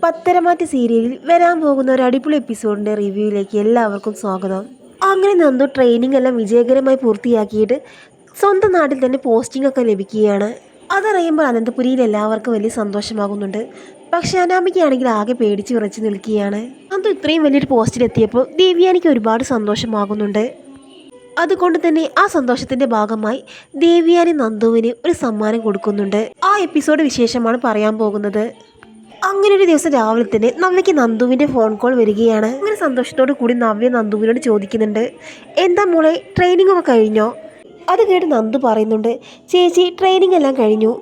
പത്തരമാറ്റ് സീരിയലിൽ വരാൻ പോകുന്ന ഒരു അടിപൊളി എപ്പിസോഡിൻ്റെ റിവ്യൂയിലേക്ക് എല്ലാവർക്കും സ്വാഗതം. അങ്ങനെ നന്ദു ട്രെയിനിങ് എല്ലാം വിജയകരമായി പൂർത്തിയാക്കിയിട്ട് സ്വന്തം നാട്ടിൽ തന്നെ പോസ്റ്റിംഗ് ഒക്കെ ലഭിക്കുകയാണ്. അതറിയുമ്പോൾ അനന്തപുരിയിൽ എല്ലാവർക്കും വലിയ സന്തോഷമാകുന്നുണ്ട്. പക്ഷേ അനാമികയാണെങ്കിൽ ആകെ പേടിച്ച് വിറച്ച് നിൽക്കുകയാണ്. നന്ദു ഇത്രയും വലിയൊരു പോസ്റ്റിലെത്തിയപ്പോൾ ദേവ്യാനിക്ക് ഒരുപാട് സന്തോഷമാകുന്നുണ്ട്. അതുകൊണ്ട് തന്നെ ആ സന്തോഷത്തിൻ്റെ ഭാഗമായി ദേവ്യാനി നന്ദുവിന് ഒരു സമ്മാനം കൊടുക്കുന്നുണ്ട്. ആ എപ്പിസോഡ് വിശേഷമാണ് പറയാൻ പോകുന്നത്. അങ്ങനെ ഒരു ദിവസം രാവിലെ തന്നെ നവ്യയ്ക്ക് നന്ദുവിൻ്റെ ഫോൺ കോൾ വരികയാണ്. അങ്ങനെ സന്തോഷത്തോടു കൂടി നവ്യ നന്ദുവിനോട് ചോദിക്കുന്നുണ്ട്, എന്താ മോളെ ട്രെയിനിങ് ഒക്കെ കഴിഞ്ഞോ? അത് കേട്ട് നന്ദു പറയുന്നുണ്ട്, ചേച്ചി ട്രെയിനിങ് എല്ലാം കഴിഞ്ഞു,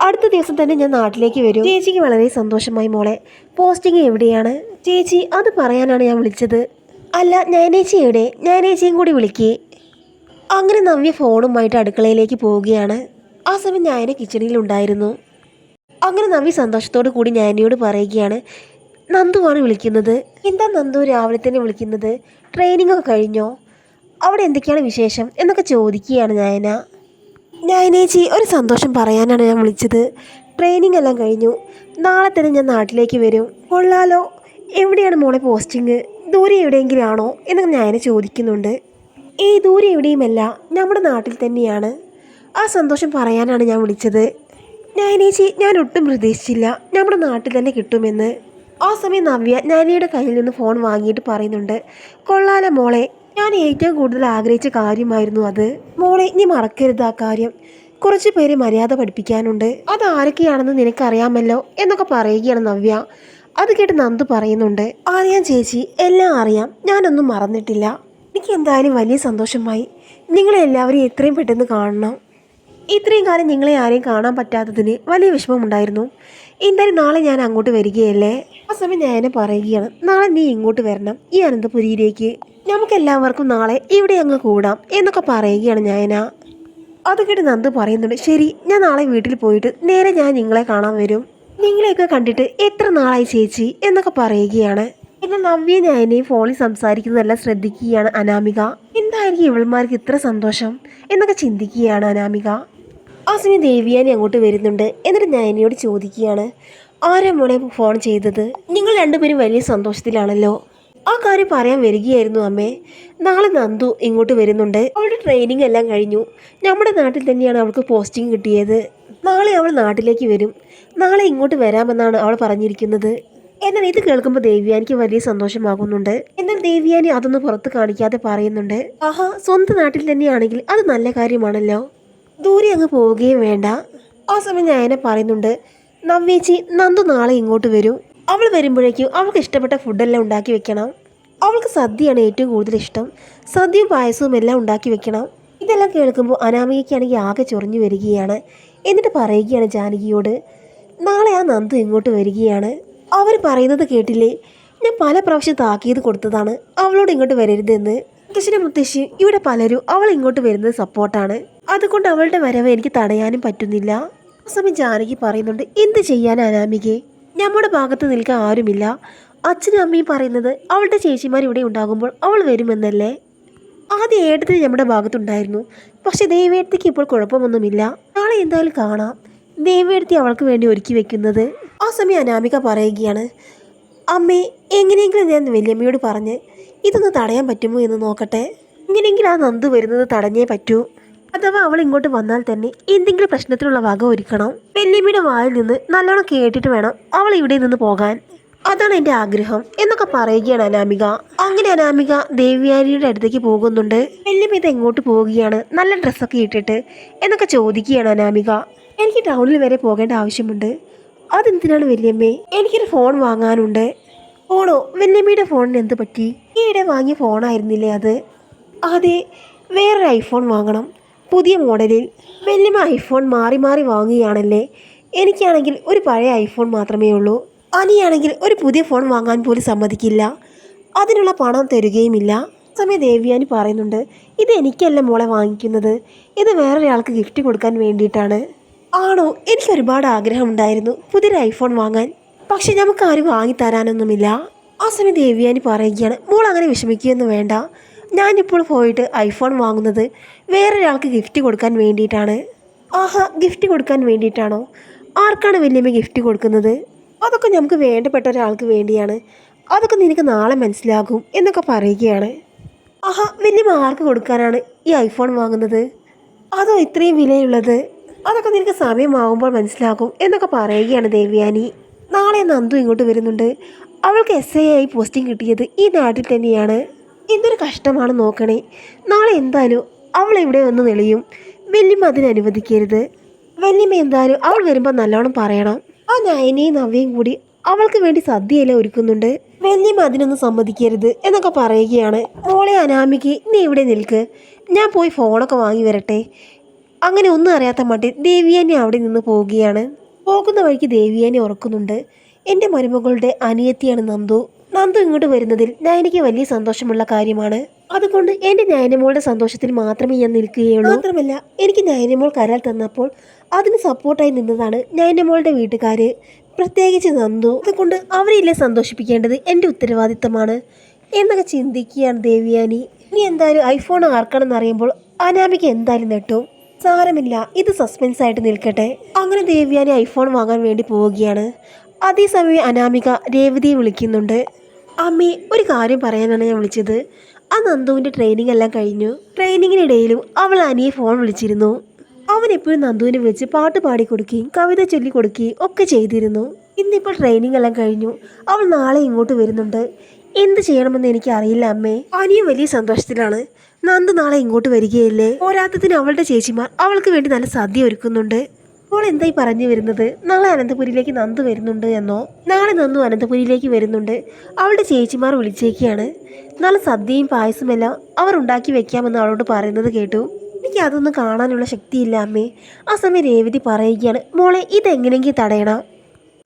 അടുത്ത ദിവസം തന്നെ ഞാൻ നാട്ടിലേക്ക് വരും. ചേച്ചിക്ക് വളരെ സന്തോഷമായി മോളെ. പോസ്റ്റിംഗ് എവിടെയാണ് ചേച്ചി? അത് പറയാനാണ് ഞാൻ വിളിച്ചത്. അല്ല ഞാനേച്ചി എവിടെ? ഞാനേച്ചിയും കൂടി വിളിക്കേ. അങ്ങനെ നവ്യ ഫോണുമായിട്ട് അടുക്കളയിലേക്ക് പോവുകയാണ്. ആ സമയം ഞാനെ കിച്ചണിലുണ്ടായിരുന്നു. അങ്ങനെ നവ്യ സന്തോഷത്തോടു കൂടി ഞാനിയോട് പറയുകയാണ്, നന്ദുവാണ് വിളിക്കുന്നത്. എന്താ നന്ദു രാവിലെ തന്നെ വിളിക്കുന്നത്? ട്രെയിനിങ് ഒക്കെ കഴിഞ്ഞോ? അവിടെ എന്തൊക്കെയാണ് വിശേഷം എന്നൊക്കെ ചോദിക്കുകയാണ് ഞാനേച്ചി ഒരു സന്തോഷം പറയാനാണ് ഞാൻ വിളിച്ചത്. ട്രെയിനിങ് എല്ലാം കഴിഞ്ഞു, നാളെ തന്നെ ഞാൻ നാട്ടിലേക്ക് വരും. കൊള്ളാലോ. എവിടെയാണ് മോളെ പോസ്റ്റിങ്? ദൂരെ എവിടെയെങ്കിലും ആണോ എന്നൊക്കെ ഞാനെ ചോദിക്കുന്നുണ്ട്. ദൂരെ എവിടെയുമല്ല, നമ്മുടെ നാട്ടിൽ തന്നെയാണ്. ആ സന്തോഷം പറയാനാണ് ഞാൻ വിളിച്ചത്. ഞാനേച്ചി ഞാൻ ഒട്ടും പ്രതീക്ഷിച്ചില്ല നമ്മുടെ നാട്ടിൽ തന്നെ കിട്ടുമെന്ന്. ആ സമയം നവ്യ ഞാനിയുടെ കയ്യിൽ നിന്ന് ഫോൺ വാങ്ങിയിട്ട് പറയുന്നുണ്ട്, കൊള്ളാല മോളെ, ഞാൻ ഏറ്റവും കൂടുതൽ ആഗ്രഹിച്ച കാര്യമായിരുന്നു അത്. മോളെ നീ മറക്കരുത് ആ കാര്യം. കുറച്ച് പേരെ മര്യാദ പഠിപ്പിക്കാനുണ്ട്, അത് ആരൊക്കെയാണെന്ന് നിനക്കറിയാമല്ലോ എന്നൊക്കെ പറയുകയാണ് നവ്യ. അത് കേട്ട് നന്ദു പറയുന്നുണ്ട്, അറിയാം ചേച്ചി, എല്ലാം അറിയാം, ഞാനൊന്നും മറന്നിട്ടില്ല. എനിക്ക് എന്തായാലും വലിയ സന്തോഷമായി. നിങ്ങളെല്ലാവരും എത്രയും പെട്ടെന്ന് കാണണം. ഇത്രയും കാലം നിങ്ങളെ ആരെയും കാണാൻ പറ്റാത്തതിന് വലിയ വിഷമമുണ്ടായിരുന്നു. എന്തായാലും നാളെ ഞാൻ അങ്ങോട്ട് വരികയല്ലേ. ആ സമയം ഞാൻ പറയുകയാണ്, നാളെ നീ ഇങ്ങോട്ട് വരണം, ഈ അനന്തപുരിയിലേക്ക്. നമുക്കെല്ലാവർക്കും നാളെ ഇവിടെ അങ്ങ് കൂടാം എന്നൊക്കെ പറയുകയാണ് അത് കേട്ട് നന്ദു പറയുന്നുണ്ട്, ശരി, ഞാൻ നാളെ വീട്ടിൽ പോയിട്ട് നേരെ ഞാൻ നിങ്ങളെ കാണാൻ വരും. നിങ്ങളെയൊക്കെ കണ്ടിട്ട് എത്ര നാളായി ചേച്ചി എന്നൊക്കെ പറയുകയാണ്. എന്നാൽ നവ്യ ഞാനെയും ഫോണിൽ സംസാരിക്കുന്നതെല്ലാം ശ്രദ്ധിക്കുകയാണ് അനാമിക. എന്തായിരിക്കും ഇവൾമാർക്ക് ഇത്ര സന്തോഷം എന്നൊക്കെ ചിന്തിക്കുകയാണ് അനാമിക. ആ സമയം ദേവ്യാനി അങ്ങോട്ട് വരുന്നുണ്ട്. എന്നിട്ട് നയനിയോട് ചോദിക്കുകയാണ്, ആരാ മോളെ ഫോൺ ചെയ്തത്? നിങ്ങൾ രണ്ടുപേരും വലിയ സന്തോഷത്തിലാണല്ലോ. ആ കാര്യം പറയാൻ വരികയായിരുന്നു അമ്മേ. നാളെ നന്ദു ഇങ്ങോട്ട് വരുന്നുണ്ട്. അവളുടെ ട്രെയിനിങ് എല്ലാം കഴിഞ്ഞു, നമ്മുടെ നാട്ടിൽ തന്നെയാണ് അവൾക്ക് പോസ്റ്റിംഗ് കിട്ടിയത്. നാളെ അവൾ നാട്ടിലേക്ക് വരും. നാളെ ഇങ്ങോട്ട് വരാമെന്നാണ് അവൾ പറഞ്ഞിരിക്കുന്നത്. എന്നാൽ ഇത് കേൾക്കുമ്പോൾ ദേവ്യാനിക്ക് വലിയ സന്തോഷമാകുന്നുണ്ട്. എന്നാൽ ദേവ്യാനി അതൊന്നും പുറത്ത് കാണിക്കാതെ പറയുന്നുണ്ട്, ആഹാ, സ്വന്തം നാട്ടിൽ തന്നെയാണെങ്കിൽ അത് നല്ല കാര്യമാണല്ലോ, ദൂരെ അങ്ങ് പോവുകയും വേണ്ട. ആ സമയം ഞാനെ പറയുന്നുണ്ട്, നവ്യേച്ചി നന്ദു നാളെ ഇങ്ങോട്ട് വരും. അവൾ വരുമ്പോഴേക്കും അവൾക്ക് ഇഷ്ടപ്പെട്ട ഫുഡെല്ലാം ഉണ്ടാക്കി വെക്കണം. അവൾക്ക് സദ്യയാണ് ഏറ്റവും കൂടുതൽ ഇഷ്ടം. സദ്യയും പായസവും എല്ലാം ഉണ്ടാക്കി വെക്കണം. ഇതെല്ലാം കേൾക്കുമ്പോൾ അനാമികയ്ക്കാണെങ്കിൽ ആകെ ചൊറിഞ്ഞു വരികയാണ്. എന്നിട്ട് പറയുകയാണ് ജാനകിയോട്, നാളെ ആ നന്ദു ഇങ്ങോട്ട് വരികയാണ്. അവർ പറയുന്നത് കേട്ടില്ലേ? ഞാൻ പല പ്രാവശ്യം താക്കീത് കൊടുത്തതാണ് അവളോട് ഇങ്ങോട്ട് വരരുതെന്ന്. മുത്തശ്ശി ഇവിടെ പലരും അവൾ ഇങ്ങോട്ട് വരുന്നത് സപ്പോർട്ടാണ്. അതുകൊണ്ട് അവളുടെ വരവ് എനിക്ക് തടയാനും പറ്റുന്നില്ല. ആ സമയം ജാനകി പറയുന്നുണ്ട്, എന്ത് ചെയ്യാൻ അനാമികെ, നമ്മുടെ ഭാഗത്ത് നിൽക്കാൻ ആരുമില്ല. അച്ഛനും അമ്മയും പറയുന്നത് അവളുടെ ചേച്ചിമാർ ഇവിടെ ഉണ്ടാകുമ്പോൾ അവൾ വരുമെന്നല്ലേ. ആദ്യം ഏട്ടത്തിന് നമ്മുടെ ഭാഗത്തുണ്ടായിരുന്നു, പക്ഷെ ദേവേട്ടത്തിക്ക് ഇപ്പോൾ കുഴപ്പമൊന്നുമില്ല. നാളെ എന്തായാലും കാണാം ദേവേട്ടത്തി അവൾക്ക് വേണ്ടി ഒരുക്കി വെക്കുന്നത്. ആ സമയം അനാമിക പറയുകയാണ്, അമ്മേ, എങ്ങനെയെങ്കിലും ഞാൻ വല്യമ്മയോട് പറഞ്ഞ് ഇതൊന്ന് തടയാൻ പറ്റുമോ എന്ന് നോക്കട്ടെ. എങ്ങനെയെങ്കിലും ആ നന്ദു വരുന്നത് തടഞ്ഞേ പറ്റൂ. അഥവാ അവൾ ഇങ്ങോട്ട് വന്നാൽ തന്നെ എന്തെങ്കിലും പ്രശ്നത്തിനുള്ള വക ഒരുക്കണം. വല്യമ്മയുടെ വായിൽ നിന്ന് നല്ലോണം കേട്ടിട്ട് വേണം അവൾ ഇവിടെ നിന്ന് പോകാൻ. അതാണ് എൻ്റെ ആഗ്രഹം എന്നൊക്കെ പറയുകയാണ് അനാമിക. അങ്ങനെ അനാമിക ദേവ്യാനിയുടെ അടുത്തേക്ക് പോകുന്നുണ്ട്. വല്യമ്മ ഇത് എങ്ങോട്ട് പോവുകയാണ്, നല്ല ഡ്രസ്സൊക്കെ ഇട്ടിട്ട് എന്നൊക്കെ ചോദിക്കുകയാണ് അനാമിക. എനിക്ക് ടൗണിൽ വരെ പോകേണ്ട ആവശ്യമുണ്ട്. അതെന്തിനാണ് വല്യമ്മേ? എനിക്കൊരു ഫോൺ വാങ്ങാനുണ്ട്. ഫോണോ? വല്യമ്മയുടെ ഫോണിന് എന്ത് പറ്റി? ഈയിടെ വാങ്ങിയ ഫോണായിരുന്നില്ലേ അത്? അതെ, വേറൊരു ഐഫോൺ വാങ്ങണം, പുതിയ മോഡലിൽ. വല്യമ്മ ഐഫോൺ മാറി മാറി വാങ്ങുകയാണല്ലേ. എനിക്കാണെങ്കിൽ ഒരു പഴയ ഐഫോൺ മാത്രമേ ഉള്ളൂ. അനിയാണെങ്കിൽ ഒരു പുതിയ ഫോൺ വാങ്ങാൻ പോലും സമ്മതിക്കില്ല, അതിനുള്ള പണം തരുകയുമില്ല. സമയം ദേവ്യാനി പറയുന്നുണ്ട്, ഇത് എനിക്കല്ല മോളെ വാങ്ങിക്കുന്നത്, ഇത് വേറൊരാൾക്ക് ഗിഫ്റ്റ് കൊടുക്കാൻ വേണ്ടിയിട്ടാണ്. ആണോ? എനിക്ക് ഒരുപാട് ആഗ്രഹമുണ്ടായിരുന്നു പുതിയൊരു ഐഫോൺ വാങ്ങാൻ, പക്ഷെ നമുക്ക് ആരും വാങ്ങിത്തരാനൊന്നുമില്ല. ആ സമയം ദേവ്യാനി പറയുകയാണ്, മോൾ അങ്ങനെ വിഷമിക്കുകയൊന്നും വേണ്ട. ഞാനിപ്പോൾ പോയിട്ട് ഐഫോൺ വാങ്ങുന്നത് വേറൊരാൾക്ക് ഗിഫ്റ്റ് കൊടുക്കാൻ വേണ്ടിയിട്ടാണ്. ആഹാ, ഗിഫ്റ്റ് കൊടുക്കാൻ വേണ്ടിയിട്ടാണോ? ആർക്കാണ് വല്യമ്മ ഗിഫ്റ്റ് കൊടുക്കുന്നത്? അതൊക്കെ നമുക്ക് വേണ്ടപ്പെട്ട ഒരാൾക്ക് വേണ്ടിയാണ്, അതൊക്കെ നിനക്ക് നാളെ മനസ്സിലാകും എന്നൊക്കെ പറയുകയാണ്. ആഹാ, വലിയ മാർക്ക് കൊടുക്കാനാണ് ഈ ഐഫോൺ വാങ്ങുന്നത്, അതോ ഇത്രയും വിലയുള്ളത്? അതൊക്കെ നിനക്ക് സമയമാകുമ്പോൾ മനസ്സിലാകും എന്നൊക്കെ പറയുകയാണ് ദേവ്യാനി. നാളെ നന്ദു ഇങ്ങോട്ട് വരുന്നുണ്ട്. അവൾക്ക് SI ആയി പോസ്റ്റിംഗ് കിട്ടിയത് ഈ നാട്ടിൽ തന്നെയാണ്. എന്തൊരു കഷ്ടമാണ് നോക്കണേ. നാളെ എന്തായാലും അവൾ ഇവിടെ വന്ന് തെളിയും. വല്യമ്മ അതിന് അനുവദിക്കരുത്. വല്യമ്മ എന്തായാലും അവൾ വരുമ്പോൾ നല്ലോണം പറയണം. ആ നയനയും നവ്യയും കൂടി അവൾക്ക് വേണ്ടി സദ്യയെല്ലാം ഒരുക്കുന്നുണ്ട്. വല്യമ്മ അതിനൊന്നും സമ്മതിക്കരുത് എന്നൊക്കെ പറയുകയാണ്. മോളെ അനാമിക്ക്, നീ ഇവിടെ നിൽക്ക്, ഞാൻ പോയി ഫോണൊക്കെ വാങ്ങി വരട്ടെ. അങ്ങനെ ഒന്നും അറിയാത്ത മട്ടിൽ ദേവിയാനി അവിടെ നിന്ന് പോവുകയാണ്. പോകുന്ന വഴിക്ക് ദേവിയാനി ഓർക്കുന്നുണ്ട്, എൻ്റെ മരുമകളുടെ അനിയത്തിയാണ് നന്ദു. നന്ദു ഇങ്ങോട്ട് വരുന്നതിൽ നയനയ്ക്ക് വലിയ സന്തോഷമുള്ള കാര്യമാണ്. അതുകൊണ്ട് എൻ്റെ നയനമോളുടെ സന്തോഷത്തിൽ മാത്രമേ ഞാൻ നിൽക്കുകയുള്ളൂ. മാത്രമല്ല, എനിക്ക് നയനമോൾ കരാൽ തന്നപ്പോൾ അതിന് സപ്പോർട്ടായി നിന്നതാണ് നയനമോളുടെ വീട്ടുകാര്, പ്രത്യേകിച്ച് നന്ദു. അതുകൊണ്ട് അവരെല്ലാം സന്തോഷിപ്പിക്കേണ്ടത് എൻ്റെ ഉത്തരവാദിത്തമാണ് എന്നൊക്കെ ചിന്തിക്കുകയാണ് ദേവിയാനി. ഇനി എന്തായാലും ഐഫോൺ ആർക്കാണെന്ന് അറിയുമ്പോൾ അനാമിക എന്തായാലും നെട്ടു. സാരമില്ല, ഇത് സസ്പെൻസ് ആയിട്ട് നിൽക്കട്ടെ. അങ്ങനെ ദേവ്യാനി ഐഫോൺ വാങ്ങാൻ വേണ്ടി പോവുകയാണ്. അതേസമയം അനാമിക രേവതിയെ വിളിക്കുന്നുണ്ട്. അമ്മേ, ഒരു കാര്യം പറയാനാണ് ഞാൻ വിളിച്ചത്. ആ നന്ദുവിൻ്റെ ട്രെയിനിങ് എല്ലാം കഴിഞ്ഞു. ട്രെയിനിങ്ങിനിടയിലും അവൾ അനിയെ ഫോൺ വിളിച്ചിരുന്നു. അവൻ എപ്പോഴും നന്ദുവിനെ വിളിച്ച് പാട്ട് പാടിക്കൊടുക്കുകയും കവിത ചൊല്ലിക്കൊടുക്കുകയും ഒക്കെ ചെയ്തിരുന്നു. ഇന്നിപ്പോൾ ട്രെയിനിങ് എല്ലാം കഴിഞ്ഞു. അവൾ നാളെ ഇങ്ങോട്ട് വരുന്നുണ്ട്. എന്ത് ചെയ്യണമെന്ന് എനിക്ക് അറിയില്ല അമ്മേ. അനിയും വലിയ സന്തോഷത്തിലാണ്. നന്ദു നാളെ ഇങ്ങോട്ട് വരികയല്ലേ. പോരാത്തതിന് അവളുടെ ചേച്ചിമാർ അവൾക്ക് വേണ്ടി നല്ല സദ്യ ഒരുക്കുന്നുണ്ട്. അപ്പോൾ എന്തായി പറഞ്ഞു വരുന്നത്? നാളെ അനന്തപുരിയിലേക്ക് നന്ദു വരുന്നുണ്ട് എന്നോ? നാളെ നന്ദു അനന്തപുരിയിലേക്ക് വരുന്നുണ്ട്. അവളുടെ ചേച്ചിമാർ വിളിച്ചേക്കാണ്. നല്ല സദ്യയും പായസമെല്ലാം അവർ ഉണ്ടാക്കി വെക്കാമെന്ന് അവളോട് പറയുന്നത് കേട്ടു. എനിക്ക് അതൊന്നും കാണാനുള്ള ശക്തിയില്ല അമ്മേ. ആ സമയം രേവതി പറയുകയാണ്, മോളെ ഇതെങ്ങനെയെങ്കിലും തടയണം.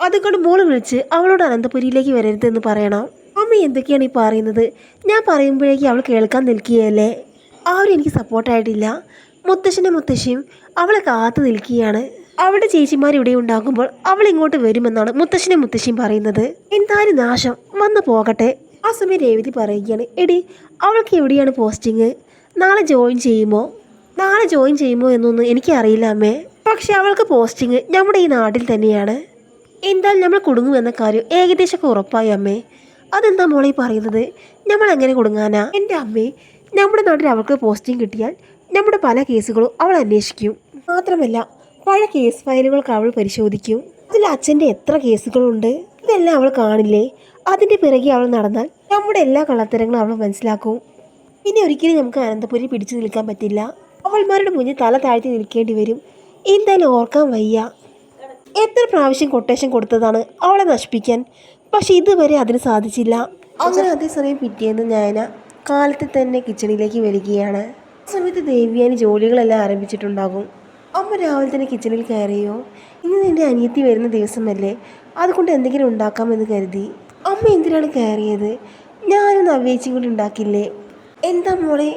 അതുകൊണ്ട് മോള് വിളിച്ച് അവളോട് അനന്തപുരിയിലേക്ക് വരരുതെന്ന് പറയണം. അമ്മ എന്തൊക്കെയാണ് ഈ പറയുന്നത്? ഞാൻ പറയുമ്പോഴേക്ക് അവൾ കേൾക്കാൻ നിൽക്കുകയല്ലേ. ആരും എനിക്ക് സപ്പോർട്ടായിട്ടില്ല. മുത്തശ്ശൻ്റെ മുത്തശ്ശിയും അവളെ കാത്തു നിൽക്കുകയാണ്. അവളുടെ ചേച്ചിമാർ ഇവിടെ ഉണ്ടാകുമ്പോൾ അവൾ ഇങ്ങോട്ട് വരുമെന്നാണ് മുത്തശ്ശനെ മുത്തശ്ശിയും പറയുന്നത്. എന്തായാലും നാശം വന്നു പോകട്ടെ. ആ സമയം രേവതി പറയുകയാണ്, എടി അവൾക്ക് എവിടെയാണ് പോസ്റ്റിങ്? നാളെ ജോയിൻ ചെയ്യുമോ എന്നൊന്നും എനിക്കറിയില്ല അമ്മേ. പക്ഷെ അവൾക്ക് പോസ്റ്റിങ് നമ്മുടെ ഈ നാട്ടിൽ തന്നെയാണ്. എന്തായാലും നമ്മൾ കുടുങ്ങുമെന്ന കാര്യം ഏകദേശമൊക്കെ ഉറപ്പായി അമ്മേ. അതെന്താ മോളെ പറയുന്നത്? നമ്മൾ എങ്ങനെ കുടുങ്ങാനാ? എൻ്റെ അമ്മേ, നമ്മുടെ നാട്ടിൽ അവൾക്ക് പോസ്റ്റിംഗ് കിട്ടിയാൽ നമ്മുടെ പല കേസുകളും അവൾ അന്വേഷിക്കും. മാത്രമല്ല പഴയ കേസ് ഫയലുകൾക്ക് അവൾ പരിശോധിക്കും. അതിൽ അച്ഛൻ്റെ എത്ര കേസുകളുണ്ട് ഇതെല്ലാം അവൾ കാണില്ലേ. അതിൻ്റെ പിറകെ അവൾ നടന്നാൽ നമ്മുടെ എല്ലാ കള്ളത്തരങ്ങളും അവൾ മനസ്സിലാക്കും. പിന്നെ ഒരിക്കലും നമുക്ക് അനന്തപുരി പിടിച്ചു നിൽക്കാൻ പറ്റില്ല. അവൾമാരുടെ മുന്നിൽ തല താഴ്ത്തി നിൽക്കേണ്ടി വരും. എന്തായാലും ഓർക്കാൻ വയ്യ. എത്ര പ്രാവശ്യം കൊട്ടേഷൻ കൊടുത്തതാണ് അവളെ നശിപ്പിക്കാൻ. പക്ഷെ ഇതുവരെ അതിന് സാധിച്ചില്ല. അങ്ങനെ അതേസമയം പിറ്റേന്ന് നയന കാലത്ത് തന്നെ കിച്ചണിലേക്ക് വരികയാണ്. ആ സമയത്ത് ദേവ്യാനി ജോലികളെല്ലാം ആരംഭിച്ചിട്ടുണ്ടാകും. അമ്മ രാവിലെ തന്നെ കിച്ചണിൽ കയറിയോ? ഇന്ന് നിൻ്റെ അനിയത്തി വരുന്ന ദിവസമല്ലേ, അതുകൊണ്ട് എന്തെങ്കിലും ഉണ്ടാക്കാമെന്ന് കരുതി. അമ്മ എന്തിനാണ് കയറിയത്? ഞാനും നവ്യേച്ചിയും കൂടി ഉണ്ടാക്കില്ലേ? എന്താ മോളെ,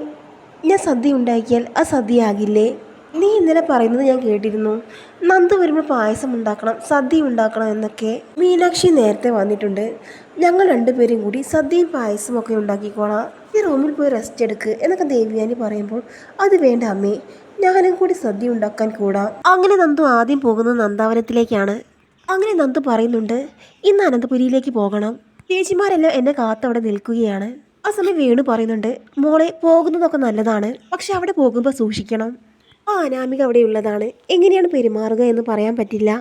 ഞാൻ സദ്യ ഉണ്ടാക്കിയാൽ ആ സദ്യ ആകില്ലേ? നീ ഇന്നലെ പറയുന്നത് ഞാൻ കേട്ടിരുന്നു. നന്ദു വരുമ്പോൾ പായസം ഉണ്ടാക്കണം, സദ്യ ഉണ്ടാക്കണം എന്നൊക്കെ. മീനാക്ഷി നേരത്തെ വന്നിട്ടുണ്ട്. ഞങ്ങൾ രണ്ടുപേരും കൂടി സദ്യയും പായസവും ഒക്കെ ഉണ്ടാക്കിക്കോളാം. ഈ റൂമിൽ പോയി റെസ്റ്റ് എടുക്ക് എന്നൊക്കെ ദേവ്യാനി പറയുമ്പോൾ, അത് വേണ്ട അമ്മേ, ഞാനും കൂടി സദ്യ ഉണ്ടാക്കാൻ കൂടാം. അങ്ങനെ നന്ദു ആദ്യം പോകുന്നത് നന്ദാവനത്തിലേക്കാണ്. അങ്ങനെ നന്ദു പറയുന്നുണ്ട്, ഇന്ന് അനന്തപുരിയിലേക്ക് പോകണം. ചേച്ചിമാരെല്ലാം എന്നെ കാത്തവിടെ നിൽക്കുകയാണ്. ആ സമയം വേണു പറയുന്നുണ്ട്, മോളെ പോകുന്നതൊക്കെ നല്ലതാണ്, പക്ഷെ അവിടെ പോകുമ്പോൾ സൂക്ഷിക്കണം. ആ അനാമിക അവിടെ ഉള്ളതാണ്, എങ്ങനെയാണ് പെരുമാറുക എന്ന് പറയാൻ പറ്റില്ല.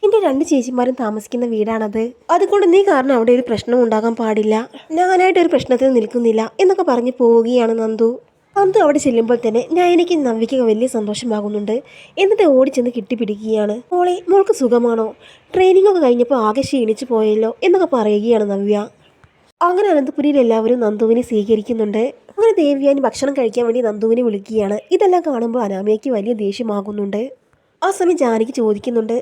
എൻ്റെ 2 ചേച്ചിമാരും താമസിക്കുന്ന വീടാണത്. അതുകൊണ്ട് നീ കാരണം അവിടെ ഒരു പ്രശ്നം ഉണ്ടാകാൻ പാടില്ല. ഞാനായിട്ടൊരു പ്രശ്നത്തിൽ നിൽക്കുന്നില്ല എന്നൊക്കെ പറഞ്ഞ് പോവുകയാണ് നന്ദു. അവിടെ ചെല്ലുമ്പോൾ തന്നെ നയനയ്ക്ക് നവ്യയ്ക്ക് വലിയ സന്തോഷമാകുന്നുണ്ട്. എന്നിട്ട് ഓടിച്ചെന്ന് കിട്ടിപ്പിടിക്കുകയാണ്. മോൾക്ക് സുഖമാണോ? ട്രെയിനിങ് ഒക്കെ കഴിഞ്ഞപ്പോൾ ആകെ ക്ഷീണിച്ചു പോയല്ലോ എന്നൊക്കെ പറയുകയാണ് നവ്യ. അങ്ങനെ അനന്തപുരിയിൽ എല്ലാവരും നന്ദുവിനെ സ്വീകരിക്കുന്നുണ്ട്. അങ്ങനെ ദേവ്യാനി ഭക്ഷണം കഴിക്കാൻ വേണ്ടി നന്ദുവിനെ വിളിക്കുകയാണ്. ഇതെല്ലാം കാണുമ്പോൾ അനാമികയ്ക്ക് വലിയ ദേഷ്യമാകുന്നുണ്ട്. ആ സമയം ജാനകി ചോദിക്കുന്നുണ്ട്,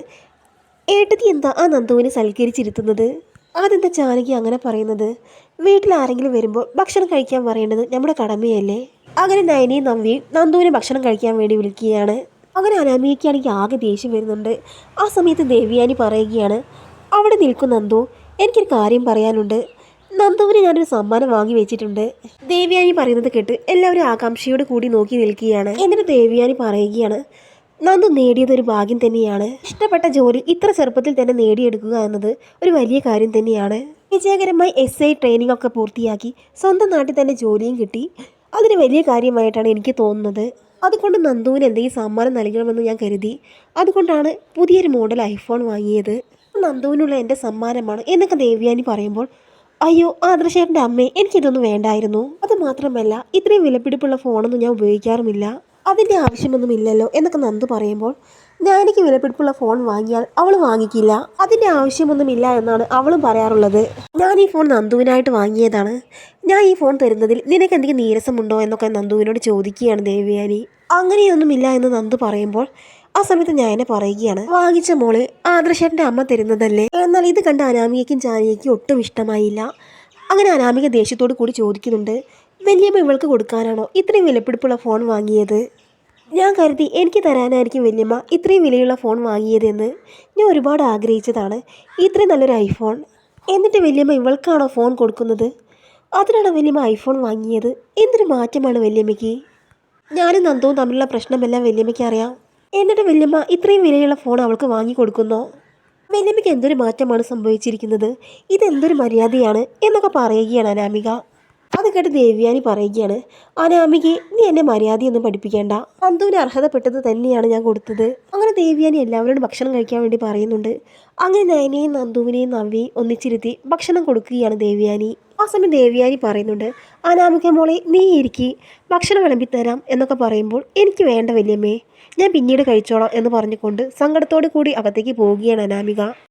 ഏട്ടത്തി എന്താ ആ നന്ദുവിനെ സൽക്കരിച്ചിരുത്തുന്നത്? അതെന്താ ജാനകി അങ്ങനെ പറയുന്നത്? വീട്ടിൽ ആരെങ്കിലും വരുമ്പോൾ ഭക്ഷണം കഴിക്കാൻ പറയേണ്ടത് നമ്മുടെ കടമയല്ലേ? അങ്ങനെ നയനയും നവ്യയും നന്ദുവിനെ ഭക്ഷണം കഴിക്കാൻ വേണ്ടി വിളിക്കുകയാണ്. അങ്ങനെ അനാമികയ്ക്കാണെങ്കിൽ ആകെ ദേഷ്യം വരുന്നുണ്ട്. ആ സമയത്ത് ദേവ്യാനി പറയുകയാണ്, അവിടെ നിൽക്കും നന്ദു, എനിക്കൊരു കാര്യം പറയാനുണ്ട്. നന്ദുവിന് ഞാനൊരു സമ്മാനം വാങ്ങി വെച്ചിട്ടുണ്ട്. ദേവ്യാനി പറയുന്നത് കേട്ട് എല്ലാവരും ആകാംക്ഷയോട് കൂടി നോക്കി നിൽക്കുകയാണ്. എന്നിട്ട് ദേവ്യാനി പറയുകയാണ്, നന്ദു നേടിയതൊരു ഭാഗ്യം തന്നെയാണ്. ഇഷ്ടപ്പെട്ട ജോലി ഇത്ര ചെറുപ്പത്തിൽ തന്നെ നേടിയെടുക്കുക എന്നത് ഒരു വലിയ കാര്യം തന്നെയാണ്. വിജയകരമായി SI ട്രെയിനിങ് ഒക്കെ പൂർത്തിയാക്കി സ്വന്തം നാട്ടിൽ തന്നെ ജോലിയും കിട്ടി. അതൊരു വലിയ കാര്യമായിട്ടാണ് എനിക്ക് തോന്നുന്നത്. അതുകൊണ്ട് നന്ദുവിന് എന്തെങ്കിലും സമ്മാനം നൽകണമെന്ന് ഞാൻ കരുതി. അതുകൊണ്ടാണ് പുതിയൊരു മോഡൽ iPhone വാങ്ങിയത്. നന്ദുവിനുള്ള എൻ്റെ സമ്മാനമാണ് എന്നൊക്കെ ദേവ്യാനി പറയുമ്പോൾ, അയ്യോ ആദർശേട്ടൻ്റെ അമ്മേ, എനിക്കിതൊന്നും വേണ്ടായിരുന്നു. അത് മാത്രമല്ല ഇത്രയും വിലപിടിപ്പുള്ള ഫോണൊന്നും ഞാൻ ഉപയോഗിക്കാറുമില്ല, അതിൻ്റെ ആവശ്യമൊന്നുമില്ലല്ലോ എന്നൊക്കെ നന്ദു പറയുമ്പോൾ, എനിക്ക് വിലപിടിപ്പുള്ള ഫോൺ വാങ്ങിയാൽ അവൾ വാങ്ങിക്കില്ല, അതിൻ്റെ ആവശ്യമൊന്നുമില്ല എന്നാണ് അവളും പറയാറുള്ളത്. ഞാൻ ഈ ഫോൺ നന്ദുവിനായിട്ട് വാങ്ങിയതാണ്. ഞാൻ ഈ ഫോൺ തരുന്നതിൽ നിനക്ക് എന്തെങ്കിലും നീരസമുണ്ടോ എന്നൊക്കെ നന്ദുവിനോട് ചോദിക്കുകയാണ് ദേവയാനി. അങ്ങനെയൊന്നുമില്ല എന്ന് നന്ദു പറയുമ്പോൾ, ആ സമയത്ത് ഞാൻ പറയുകയാണ്, വാങ്ങിച്ച മോള് ആദർശേട്ടൻ്റെ അമ്മ തരുന്നതല്ലേ. എന്നാൽ ഇത് കണ്ട് അനാമികയ്ക്കും ജാനകിക്കും ഒട്ടും ഇഷ്ടമായില്ല. അങ്ങനെ അനാമിക ദേഷ്യത്തോട് കൂടി ചോദിക്കുന്നുണ്ട്, വല്യമ്മ ഇവൾക്ക് കൊടുക്കാനാണോ ഇത്രയും വിലപിടിപ്പുള്ള ഫോൺ വാങ്ങിയത്? ഞാൻ കരുതി എനിക്ക് തരാനായിരിക്കും വല്യമ്മ ഇത്രയും വിലയുള്ള ഫോൺ വാങ്ങിയതെന്ന്. ഞാൻ ഒരുപാട് ആഗ്രഹിച്ചതാണ് ഇത്രയും നല്ലൊരു iPhone. എന്നിട്ട് വല്യമ്മ ഇവൾക്കാണോ ഫോൺ കൊടുക്കുന്നത്? അതിനാണോ വല്യമ്മ iPhone വാങ്ങിയത്? എന്തൊരു മാറ്റമാണ് വല്യമ്മയ്ക്ക്. ഞാനും നന്ദുവും തമ്മിലുള്ള പ്രശ്നമെല്ലാം വല്യമ്മയ്ക്ക് അറിയാം. എന്നിട്ട് വല്യമ്മ ഇത്രയും വിലയുള്ള ഫോൺ അവൾക്ക് വാങ്ങി കൊടുക്കുന്നോ? വല്യമ്മയ്ക്ക് എന്തൊരു മാറ്റമാണ് സംഭവിച്ചിരിക്കുന്നത്? ഇതെന്തൊരു മര്യാദയാണ് എന്നൊക്കെ പറയുകയാണ് അനാമിക. അത് കേട്ട് ദേവ്യാനി പറയുകയാണ്, അനാമികയെ നീ എന്നെ മര്യാദയൊന്നും പഠിപ്പിക്കേണ്ട, നന്ദുവിന് അർഹതപ്പെട്ടത് തന്നെയാണ് ഞാൻ കൊടുത്തത്. അങ്ങനെ ദേവ്യാനി എല്ലാവരോടും ഭക്ഷണം കഴിക്കാൻ വേണ്ടി പറയുന്നുണ്ട്. അങ്ങനെ നയനെയും നന്ദുവിനെയും നവ്യയും ഒന്നിച്ചിരുത്തി ഭക്ഷണം കൊടുക്കുകയാണ് ദേവ്യാനി. ആ സമയം ദേവ്യാനി പറയുന്നുണ്ട്, അനാമിക മോളെ നീ ഇരിക്കി, ഭക്ഷണം വിളമ്പിത്തരാം എന്നൊക്കെ പറയുമ്പോൾ, എനിക്ക് വേണ്ട വല്യമ്മേ, ഞാൻ പിന്നീട് കഴിച്ചോളാം എന്ന് പറഞ്ഞുകൊണ്ട് സങ്കടത്തോടു കൂടി അകത്തേക്ക് പോവുകയാണ് അനാമിക.